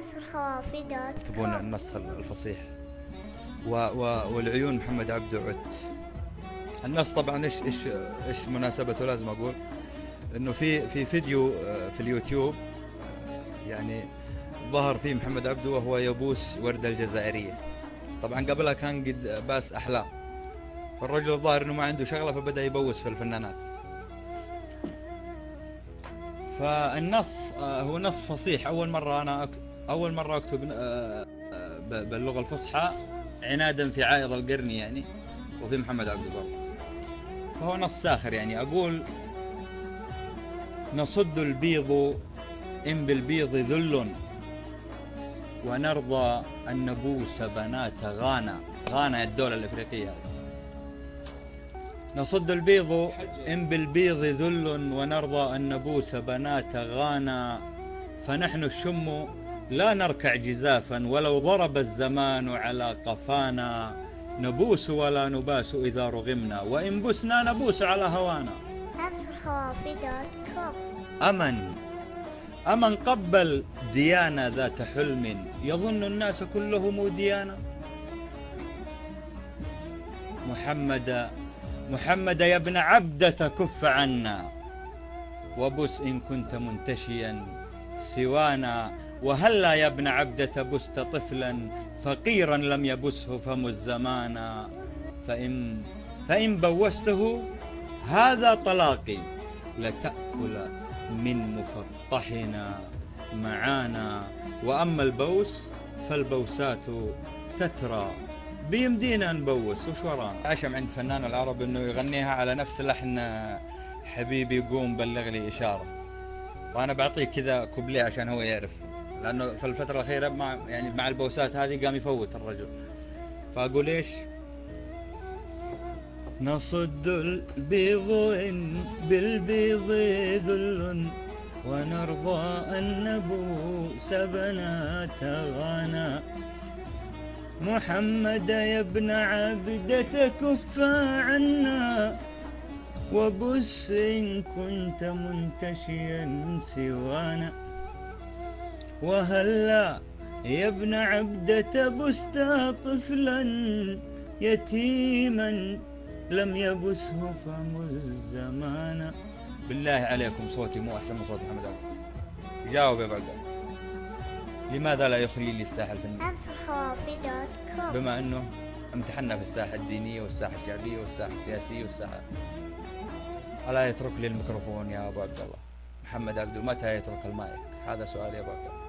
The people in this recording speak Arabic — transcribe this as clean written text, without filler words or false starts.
أمس الخوافي دوت يكتبون كوم. النص الفصيح والعيون محمد عبده عت. النص طبعا ايش مناسبته؟ لازم اقول انه في فيديو في اليوتيوب يعني ظهر فيه محمد عبده وهو يبوس وردة الجزائرية. طبعا قبلها كان قد باس أحلام، فالرجل الظاهر انه ما عنده شغلة فبدأ يبوس في الفنانات. فالنص هو نص فصيح. أول مرة أكتب باللغة الفصحى عنادا في عائض القرني يعني، وفي محمد عبده برضه. فهو نص ساخر يعني. أقول: نصد البيض إن بالبيض ذل، ونرضى أن نبوس بنات غانا. غانا الدولة الإفريقية. نصد البيض إن بالبيض ذل، ونرضى أن نبوس بنات غانا. فنحن الشم لا نركع جزافا، ولو ضرب الزمان على قفانا. نبوس ولا نباس إذا رغمنا، وإن بسنا نبوس على هوانا. أمس الخوافي دوت كوم. أمن قبل ديانة ذات حلم، يظن الناس كلهم ديانة. محمد يا ابن عبدة كف عنا، وبس إن كنت منتشيا سوانا. وهلا يا ابن عبدة بست طفلا فقيرا لم يبسه فم الزمان. فإن بوسته هذا طلاقي، لتأكل من مفطحنا معانا. وأما البوس فالبوسات تترى، بيمدينا نبوس وش ورانا. عشم عند فنان العرب انه يغنيها على نفس لحن حبيبي قوم بلغ لي إشارة. وأنا بعطيه كذا كوبليه عشان هو يعرف، لأنه في الفترة الأخيرة مع البوسات هذه قام يفوت الرجل. فأقول إيش: نصد البيض إن بالبيض ذل، ونرضى أن نبوس بنات غانا. محمد يا ابن عبدة كف عنا، وبس إن كنت منتشيا سوانا. وهلا يا ابن عبدة بست طفلا يتيما لم يبسه فم الزمان. بالله عليكم صوتي مو أحسن من صوت محمد عبده؟ جاوب يا بقى، لماذا لا يخلي لي الساحة الفنية؟ أمس الخوافي دوت كوم. بما أنه امتحنا في الساحة الدينية والساحة الشعبية والساحة السياسية والساحة. ألا يترك لي الميكروفون يا أبو عبد الله؟ محمد عبده متى يترك المايك؟ هذا سؤال يا أبو عبد الله.